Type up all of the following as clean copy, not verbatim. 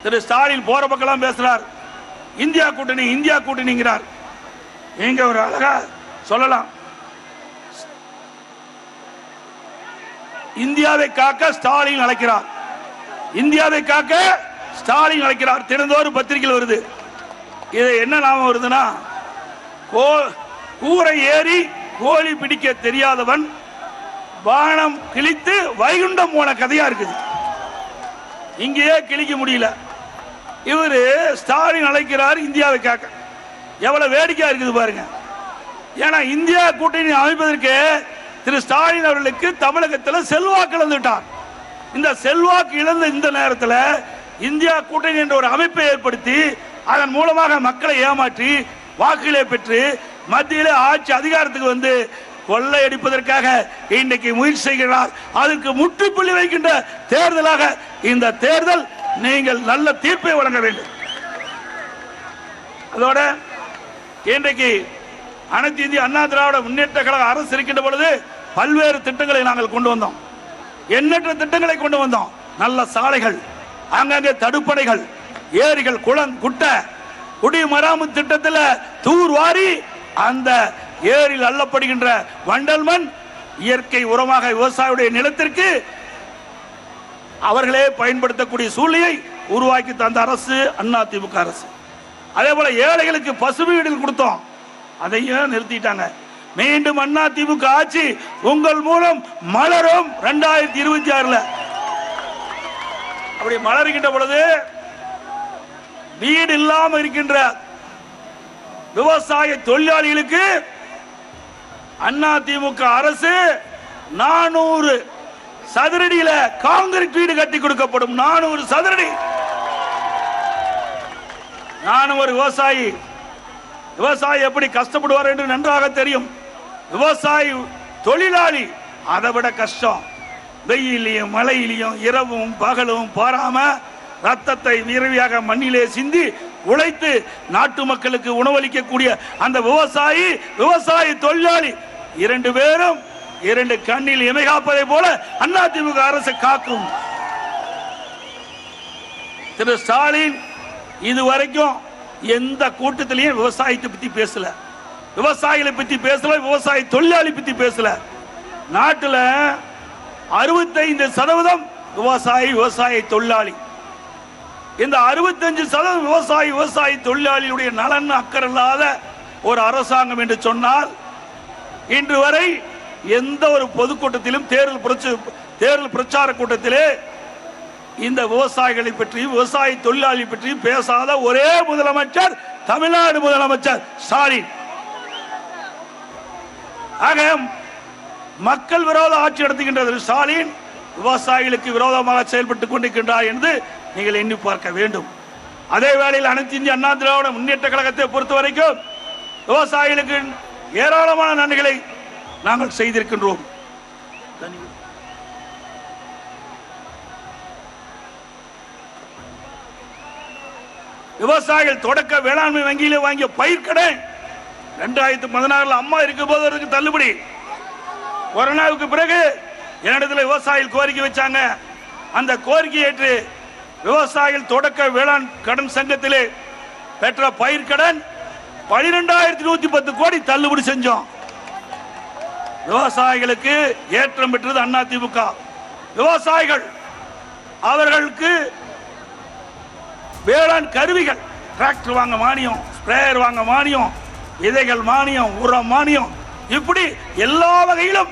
திரு ஸ்டாலின் போற பக்கம் பேசுறார், இந்தியா கூட்டணி இந்தியா கூட்டணிங்கிறார். நீங்க ஒரு அழகா சொல்லலாம், இந்தியாவை காக்க ஸ்டாலின் அழைக்கிறார், இந்தியாவை காக்க ஸ்டாலின் அழைக்கிறார். தினந்தோறும் பத்திரிகையில் வருது. இது என்ன நாம வருதுன்னா, கூரை ஏறி கோழி பிடிக்க தெரியாதவன் வானம் கிழித்து வைகுண்டம் போன கதையா இருக்குது. இங்கேயே கிழிக்க முடியல. இவரு ஸ்டாலின் அழைக்கிறார் இந்தியாவை காக்க. எவ்வளவு வேடிக்கையா இருக்குது பாருங்க. ஏன்னா இந்தியா கூட்டணி அமைப்பதற்கு திரு ஸ்டாலின் அவர்களுக்கு தமிழகத்தில் செல்வாக்கு இழந்துட்டார். இந்த செல்வாக்கு இழந்த இந்த நேரத்தில் இந்தியா கூட்டணி என்ற ஒரு அமைப்பை ஏற்படுத்தி அதன் மூலமாக மக்களை ஏமாற்றி வாக்குகளை பெற்று மத்தியிலே ஆட்சி அதிகாரத்துக்கு வந்து கொள்ளையடிப்பதற்காக இன்றைக்கு முயற்சி செய்கிறார். அதற்கு முற்றுப்புள்ளி வைக்கின்ற தேர்தலாக இந்த தேர்தல் நீங்கள் நல்ல தீர்ப்பை வழங்க வேண்டும். அதோட இன்றைக்கு அனைத்து இந்திய அண்ணா திராவிட முன்னேற்ற கழக அரசு இருக்கின்ற பொழுது பல்வேறு திட்டங்களை நாங்கள் கொண்டு வந்தோம். எண்ணற்ற திட்டங்களை கொண்டு வந்தோம். நல்ல சாலைகள், அங்கங்கே தடுப்பணைகள், ஏரிகள், குளம், குட்டை, குடிமராமத்து திட்டத்தில் தூர் வாரி அந்த ஏரியில் அள்ளப்படுகின்ற வண்டல் மண் இயற்கை உரமாக விவசாயியுடைய நிலத்திற்கு அவர்களே பயன்படுத்தக்கூடிய சூழ்நிலையை உருவாக்கி தந்த அரசு அதிமுக அரசு. அதே போல ஏழைகளுக்கு பசுமை வீடுகள் கொடுத்தோம், அதையும் நிறுத்திட்டாங்க. மீண்டும் அதிமுக ஆட்சி உங்கள் மூலம் மலரும் 2026. அப்படி மலர்கின்ற பொழுது வீடு இல்லாமல் இருக்கின்ற விவசாய தொழிலாளிகளுக்கு அதிமுக அரசு 400 சதுரடியில காங்கிரீட் வீடு கட்டி கொடுக்கப்படும். 400 சதுரடி. நானும் ஒரு விவசாயி எப்படி கஷ்டப்படுவார் என்று நன்றாக தெரியும். விவசாயி தொழிலாளி அதை விட கஷ்டம். வெயிலையும் மழையிலையும் இரவும் பகலும் பாராம ரத்தத்தை விரைவியாக மண்ணிலே சிந்தி உழைத்து நாட்டு மக்களுக்கு உணவளிக்கக்கூடிய அந்த விவசாயி தொழிலாளி இரண்டு பேரும் இரண்டு கண்ணில் இமை காப்பதை போல அதிமுக அரசு காக்கும். திரு ஸ்டாலின் இதுவரைக்கும் எந்த கூட்டத்திலையும் விவசாயத்தை பத்தி பேசல, விவசாயிகளை பத்தி பேசல, விவசாய தொழிலாளி பத்தி பேசல. நாட்டில் 65% விவசாய தொழிலாளி. இந்த 65% விவசாய தொழிலாளியுடைய நலன் அக்கறை இல்லாத ஒரு அரசாங்கம் என்று சொன்னால், இன்று வரை எந்த ஒரு பொதுக்கூட்டத்திலும் தேர்தல் பிரச்சார கூட்டத்திலே இந்த விவசாயிகளை பற்றி விவசாய தொழிலாளி பற்றி பேசாத ஒரே முதலமைச்சர் தமிழ்நாடு முதலமைச்சர் ஸ்டாலின். ஆக மக்கள் விரோத ஆட்சி நடத்துகின்ற ஸ்டாலின் விவசாயிகளுக்கு விரோதமாக செயல்பட்டுக் கொண்டிருக்கின்றார் என்று நீங்கள் எண்ணி பார்க்க வேண்டும். அதே வேளையில் அனைத்து இந்திய அண்ணா திராவிட முன்னேற்ற கழகத்தை பொறுத்த வரைக்கும் விவசாயிகளுக்கு ஏராளமான நன்மைகளை நாங்கள் செய்திருக்கின்றோம். விவசாயிகள் தொடக்க வேளாண்மை வங்கியிலே வாங்கிய பயிர்க்கடன் 2016 அம்மா இருக்கும் போது அதுக்கு தள்ளுபடி. கொரோனாவுக்கு பிறகு என்னிடத்தில் விவசாயிகள் கோரிக்கை வச்சாங்க. அந்த கோரிக்கை ஏற்று விவசாயிகள் தொடக்க வேளாண் கடன் சங்கத்திலே பெற்ற பயிர்க்கடன் 12,110 கோடி தள்ளுபடி செஞ்சோம். விவசாயிகளுக்கு ஏற்றம் பெற்றது அதிமுக. விவசாயிகள் அவர்களுக்கு வேளாண் கருவிகள், டிராக்டர் வாங்க மானியம், ஸ்ப்ரேயர் வாங்க மானியம், விதைகள் மானியம், உரம் மானியம், இப்படி எல்லா வகையிலும்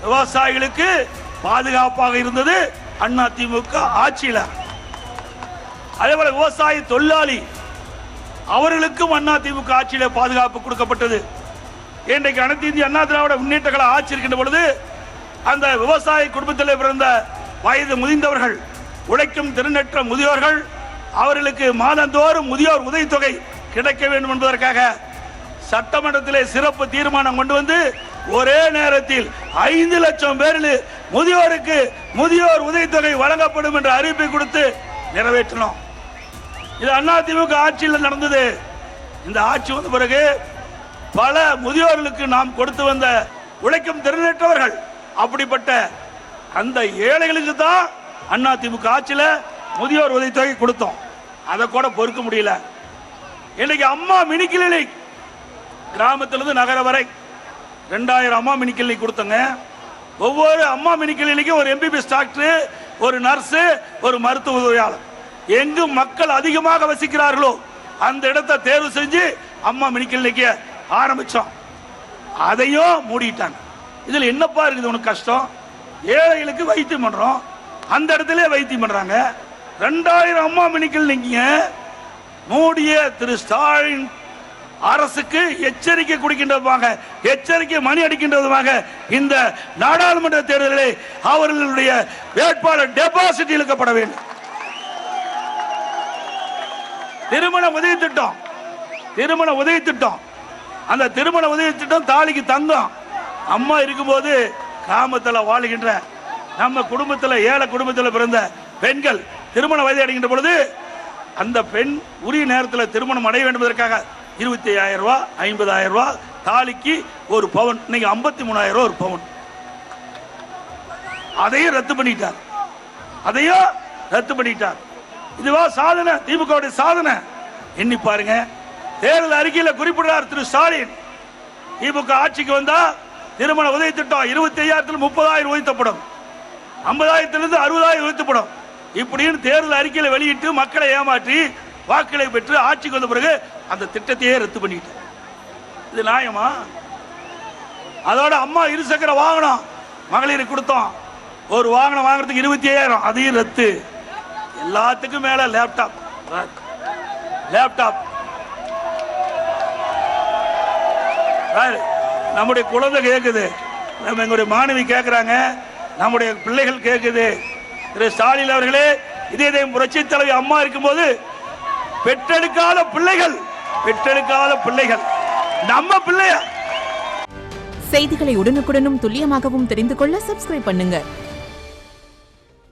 விவசாயிகளுக்கு பாதுகாப்பாக இருந்தது அதிமுக ஆட்சியில். அதேபோல விவசாய தொழிலாளி அவர்களுக்கும் அதிமுக ஆட்சியில் பாதுகாப்பு கொடுக்கப்பட்டது. இன்றைக்கு அனைத்து இந்திய அண்ணா திராவிட முன்னேற்ற கழக ஆட்சி இருக்கின்ற பொழுது அந்த விவசாய குடும்பத்தில் பிறந்த வயது முதிர்ந்தவர்கள், உழைக்கும் திறனற்ற முதியோர்கள், அவர்களுக்கு மாதந்தோறும் முதியோர் உதவித்தொகை கிடைக்க வேண்டும் என்பதற்காக சட்டமன்றத்திலே சிறப்பு தீர்மானம் கொண்டு வந்து ஒரே நேரத்தில் 5 லட்சம் பேரில் முதியோருக்கு முதியோர் உதவித்தொகை வழங்கப்படும் என்ற அறிவிப்பை கொடுத்து நிறைவேற்றினோம். இது அதிமுக ஆட்சியில் நடந்தது. இந்த ஆட்சி வந்த பிறகு பல முதியோர்களுக்கு நாம் கொடுத்து வந்த உழைக்கும் திறனற்றவர்கள், அப்படிப்பட்ட அந்த ஏழைகளுக்கு தான் அதிமுக ஆட்சியில் முதியோர் உதவித்தொகை கொடுத்தோம். அதை கூட பொறுக்க முடியல. இன்னைக்கு அம்மா மினி கிளினிக் கிராமத்திலிருந்து நகர வரை 2000 அம்மா மினி கிளினிக் கொடுத்தங்க. ஒவ்வொரு அம்மா மினி கிளினிக்கும் ஒரு எம்பிபிஎஸ் டாக்டர், ஒரு நர்ஸ், ஒரு மருத்துவ உதவியாளர், எங்கு மக்கள் அதிகமாக வசிக்கிறார்களோ அந்த இடத்தை தேர்வு செஞ்சு அம்மா மினி கிளினிக்க ஆரம்பிச்சோம். அதையும் மூடிட்டாங்க. இதுல என்னப்பா இருக்குது உனக்கு கஷ்டம்? ஏழைகளுக்கு வைத்தியம் பண்றோம், அந்த இடத்துல வைத்தியம் பண்றாங்க. 2000 அம்மா மினி கிளினிக்க மூடிய திரு ஸ்டாலின் அரசுக்கு எச்சரிக்கை கொடுக்கின்றதுமாக, எச்சரிக்கை மணி அடிக்கின்றதுமாக இந்த நாடாளுமன்ற தேர்தலில் அவர்களுடைய வேட்பாளர் டெபாசிட் இழுக்கப்பட வேண்டும். திருமண உதவி திட்டம், திருமண உதவி திட்டம், அந்த திருமண உதவி திட்டம் தாலிக்கு தங்கம். அம்மா இருக்கும்போது கிராமத்தில் வாழுகின்ற நம்ம குடும்பத்தில், ஏழை குடும்பத்தில் பிறந்த பெண்கள் திருமண வயது அடைகின்ற பொழுது அந்த பெண் உரிய நேரத்தில் திருமணம் அடைய வேண்டுவதற்காக 25,000 ரூபாய், 50,000 ரூபாய், தாலிக்கு ஒரு பவுன், இன்னைக்கு 53,000 ரூபாய் ஒரு பவுன். அதையும் ரத்து பண்ணிட்டார், அதையும் ரத்து பண்ணிட்டார். இதுவா சாதனை? திமுக சாதனை எண்ணி பாருங்க. தேர்தல் அறிக்கையில் குறிப்பிடுறார் திரு ஸ்டாலின், திமுக ஆட்சிக்கு வந்தா திருமண உதவி திட்டம் 25,000 30,000 உயர்த்தப்படும், 50,000 60,000 உயர்த்தப்படும். இப்படின்னு தேர்தல் அறிக்கையில் வெளியிட்டு மக்களை ஏமாற்றி வாக்களை பெற்று ஆட்சிக்கு வந்த பிறகு அந்த திட்டத்தையே ரத்து பண்ணிட்டு, இது நியாயமா? அதோட அம்மா இருசக்கர வாகனம் மகளிருக்கு கொடுத்தோம், ஒரு வாகனம் வாங்குறதுக்கு 25,000, அதையும் ரத்து. எல்லாத்துக்கும் மேல லேப்டாப், லேப்டாப் நம்முடைய குழந்தை கேட்குது, நம்ம எங்களுடைய மாணவி கேட்கிறாங்க, நம்முடைய பிள்ளைகள் கேட்குது. திரு ஸ்டாலின் அவர்களே, இதே புரட்சி தலைவி அம்மா இருக்கும்போது பெற்றெடுக்காத பிள்ளைகள், பெற்றெடுக்காத பிள்ளைகள் நம்ம பிள்ளைய. செய்திகளை உடனுக்குடனும் துல்லியமாகவும் தெரிந்து கொள்ள சப்ஸ்கிரைப் பண்ணுங்க.